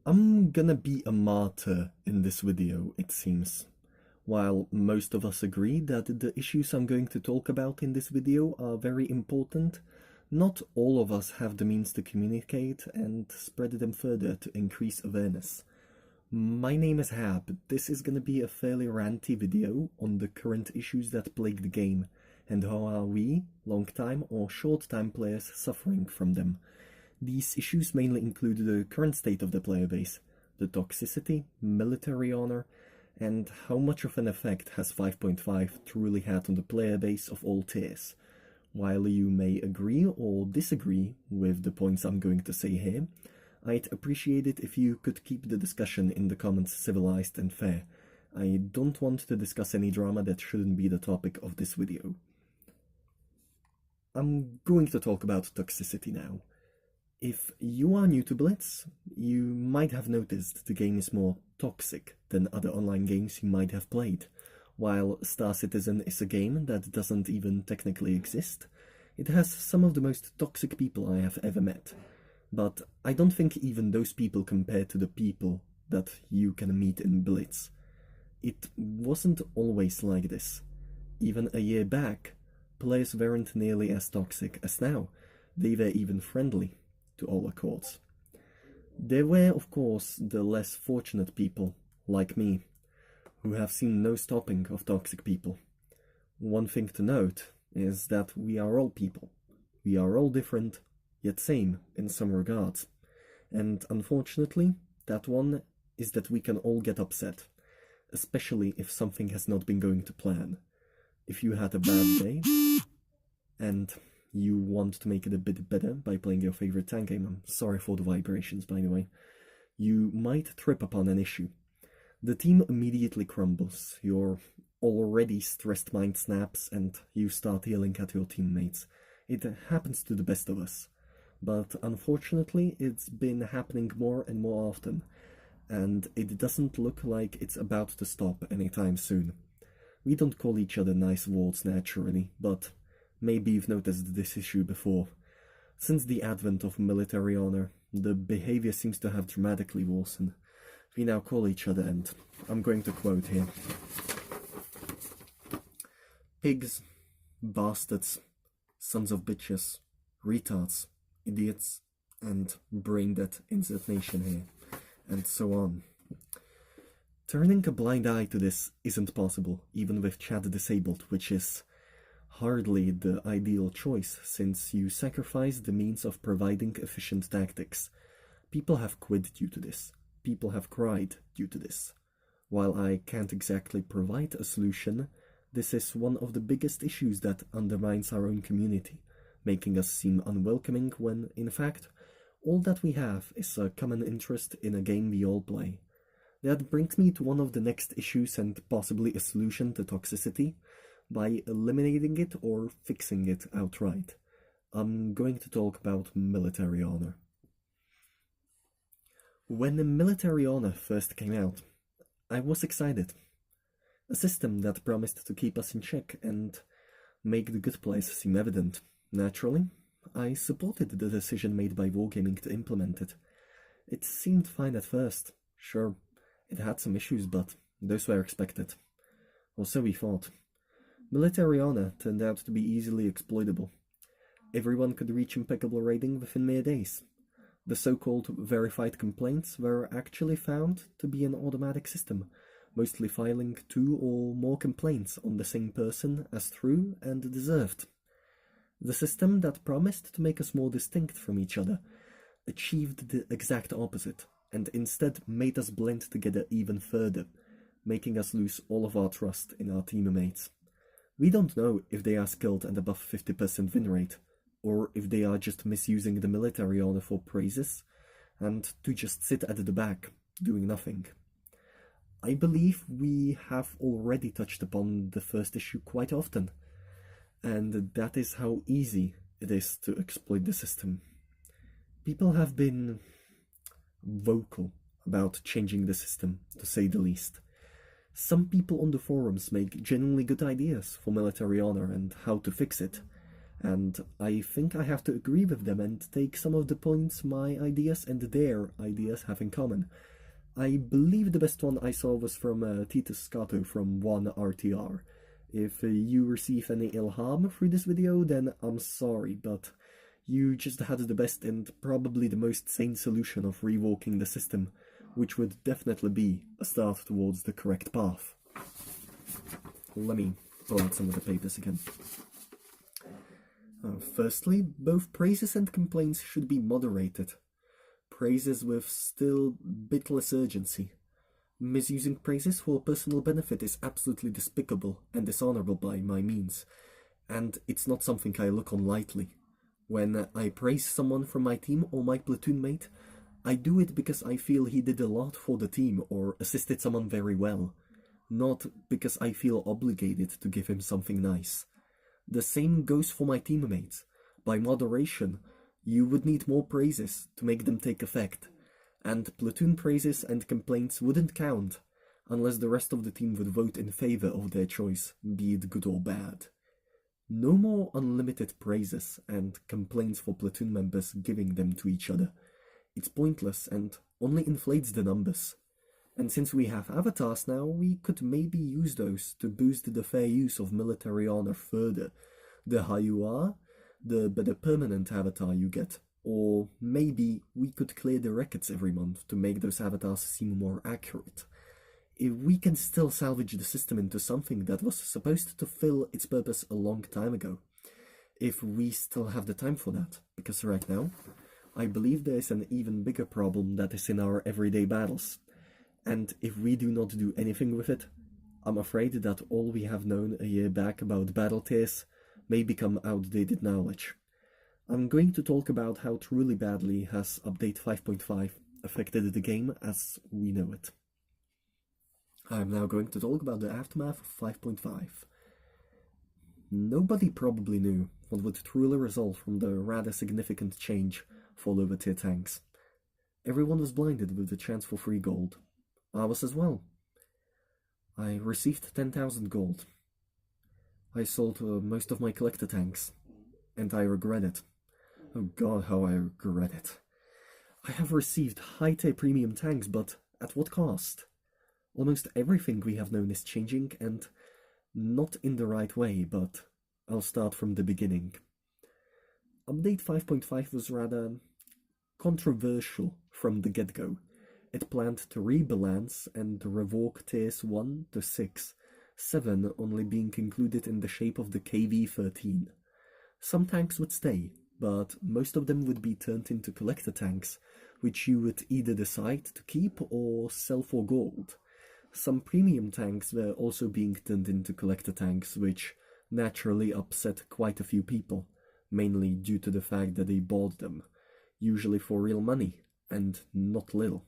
I'm gonna be a martyr in this video, it seems. While most of us agree that the issues I'm going to talk about in this video are very important, not all of us have the means to communicate and spread them further to increase awareness. My name is Hab. This is gonna be a fairly ranty video on the current issues that plague the game, and how are we, long-time or short-time players, suffering from them. These issues mainly include the current state of the player base, the toxicity, military honor, and how much of an effect has 5.5 truly had on the player base of all tiers. While you may agree or disagree with the points I'm going to say here, I'd appreciate it if you could keep the discussion in the comments civilized and fair. I don't want to discuss any drama that shouldn't be the topic of this video. I'm going to talk about toxicity now. If you are new to Blitz, you might have noticed the game is more toxic than other online games you might have played. While Star Citizen is a game that doesn't even technically exist, it has some of the most toxic people I have ever met. But I don't think even those people compare to the people that you can meet in Blitz. It wasn't always like this. Even a year back, players weren't nearly as toxic as now. They were even friendly, to all accords. There were, of course, the less fortunate people, like me, who have seen no stopping of toxic people. One thing to note is that we are all people. We are all different, yet same in some regards. And unfortunately, that one is that we can all get upset, especially if something has not been going to plan. If you had a bad day, and you want to make it a bit better by playing your favorite tank game, I'm sorry for the vibrations by the way, you might trip upon an issue. The team immediately crumbles, your already stressed mind snaps, and you start yelling at your teammates. It happens to the best of us, but unfortunately it's been happening more and more often, and it doesn't look like it's about to stop anytime soon. We don't call each other nice words naturally, but maybe you've noticed this issue before. Since the advent of military honor, the behavior seems to have dramatically worsened. We now call each other, and I'm going to quote here, pigs, bastards, sons of bitches, retards, idiots, and brain-dead insert nation here, and so on. Turning a blind eye to this isn't possible, even with chat disabled, which is hardly the ideal choice, since you sacrifice the means of providing efficient tactics. People have quit due to this. People have cried due to this. While I can't exactly provide a solution, this is one of the biggest issues that undermines our own community, making us seem unwelcoming when, in fact, all that we have is a common interest in a game we all play. That brings me to one of the next issues and possibly a solution to toxicity, by eliminating it or fixing it outright. I'm going to talk about military honor. When the military honor first came out, I was excited. A system that promised to keep us in check and make the good place seem evident. Naturally, I supported the decision made by Wargaming to implement it. It seemed fine at first. Sure, it had some issues, but those were expected. Or so we thought. Military honor turned out to be easily exploitable. Everyone could reach impeccable rating within mere days. The so-called verified complaints were actually found to be an automatic system, mostly filing 2 or more complaints on the same person as true and deserved. The system that promised to make us more distinct from each other achieved the exact opposite, and instead made us blend together even further, making us lose all of our trust in our teammates. We don't know if they are skilled and above 50% win rate, or if they are just misusing the military honor for praises, and to just sit at the back, doing nothing. I believe we have already touched upon the first issue quite often, and that is how easy it is to exploit the system. People have been vocal about changing the system, to say the least. Some people on the forums make genuinely good ideas for military honor and how to fix it, and I think I have to agree with them and take some of the points my ideas and their ideas have in common. I believe the best one I saw was from Titus Scato from 1RTR. If you receive any ilham through this video, then I'm sorry, but you just had the best and probably the most sane solution of reworking the system, which would definitely be a start towards the correct path. Let me pull out some of the papers again. Firstly, both praises and complaints should be moderated. Praises with still bit less urgency. Misusing praises for personal benefit is absolutely despicable and dishonorable by my means, and it's not something I look on lightly. When I praise someone from my team or my platoon mate, I do it because I feel he did a lot for the team or assisted someone very well, not because I feel obligated to give him something nice. The same goes for my teammates. By moderation, you would need more praises to make them take effect, and platoon praises and complaints wouldn't count unless the rest of the team would vote in favor of their choice, be it good or bad. No more unlimited praises and complaints for platoon members giving them to each other. It's pointless and only inflates the numbers. And since we have avatars now, we could maybe use those to boost the fair use of military honor further. The higher you are, the better permanent avatar you get. Or maybe we could clear the records every month to make those avatars seem more accurate. If we can still salvage the system into something that was supposed to fill its purpose a long time ago. If we still have the time for that, because right now, I believe there is an even bigger problem that is in our everyday battles. And if we do not do anything with it, I'm afraid that all we have known a year back about battle tiers may become outdated knowledge. I'm going to talk about how truly badly has Update 5.5 affected the game as we know it. I'm now going to talk about the aftermath of 5.5. Nobody probably knew what would truly result from the rather significant change for lower tier tanks. Everyone was blinded with the chance for free gold. I was as well. I received 10,000 gold. I sold most of my collector tanks, and I regret it. Oh god, how I regret it. I have received high-tier premium tanks, but at what cost? Almost everything we have known is changing, and not in the right way, but I'll start from the beginning. Update 5.5 was rather controversial from the get-go. It planned to rebalance and revoke tiers 1 to 6, 7 only being included in the shape of the KV-13. Some tanks would stay, but most of them would be turned into collector tanks, which you would either decide to keep or sell for gold. Some premium tanks were also being turned into collector tanks, which naturally upset quite a few people, mainly due to the fact that they bought them, usually for real money, and not little.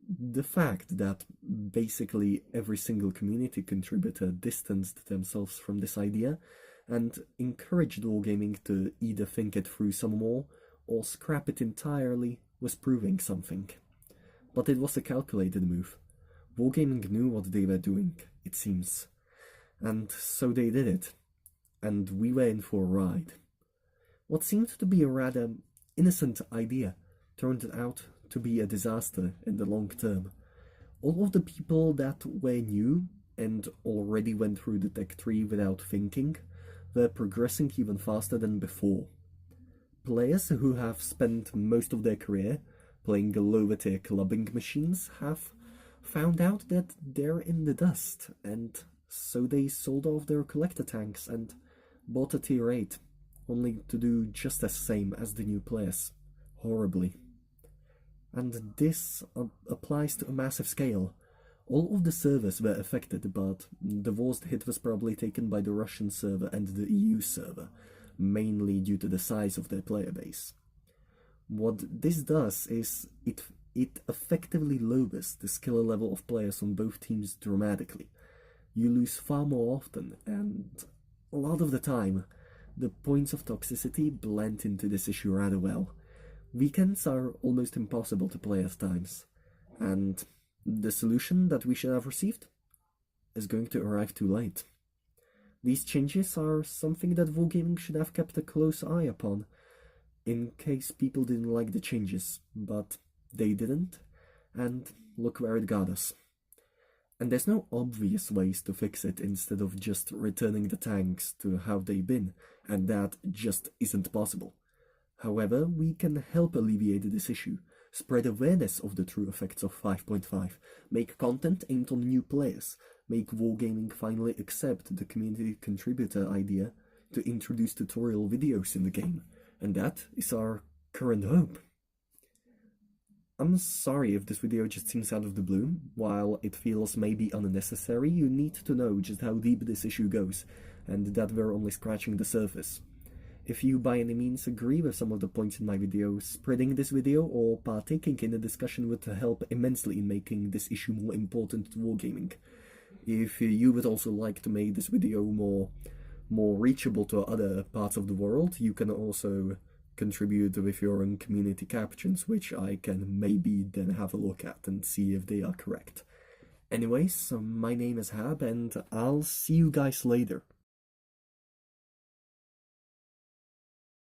The fact that basically every single community contributor distanced themselves from this idea and encouraged wargaming to either think it through some more or scrap it entirely was proving something. But it was a calculated move. Wargaming knew what they were doing, it seems. And so they did it. And we were in for a ride. What seemed to be a rather innocent idea turned out to be a disaster in the long term. All of the people that were new and already went through the tech tree without thinking were progressing even faster than before. Players who have spent most of their career playing lower tier clubbing machines have found out that they're in the dust, and so they sold off their collector tanks and bought a tier 8, only to do just as same as the new players, horribly. And this applies to a massive scale. All of the servers were affected, but the worst hit was probably taken by the Russian server and the EU server, mainly due to the size of their player base. What this does is it effectively lowers the skill level of players on both teams dramatically. You lose far more often, and a lot of the time, the points of toxicity blend into this issue rather well. Weekends are almost impossible to play at times, and the solution that we should have received is going to arrive too late. These changes are something that Wargaming should have kept a close eye upon, in case people didn't like the changes, but they didn't, and look where it got us. And there's no obvious ways to fix it instead of just returning the tanks to how they've been, and that just isn't possible. However, we can help alleviate this issue, spread awareness of the true effects of 5.5, make content aimed on new players, make Wargaming finally accept the community contributor idea to introduce tutorial videos in the game, and that is our current hope. I'm sorry if this video just seems out of the blue. While it feels maybe unnecessary, you need to know just how deep this issue goes, and that we're only scratching the surface. If you by any means agree with some of the points in my video, spreading this video or partaking in the discussion would help immensely in making this issue more important to Wargaming. If you would also like to make this video more reachable to other parts of the world, you can also contribute with your own community captions, which I can maybe then have a look at and see if they are correct. Anyways, my name is Hab, and I'll see you guys later.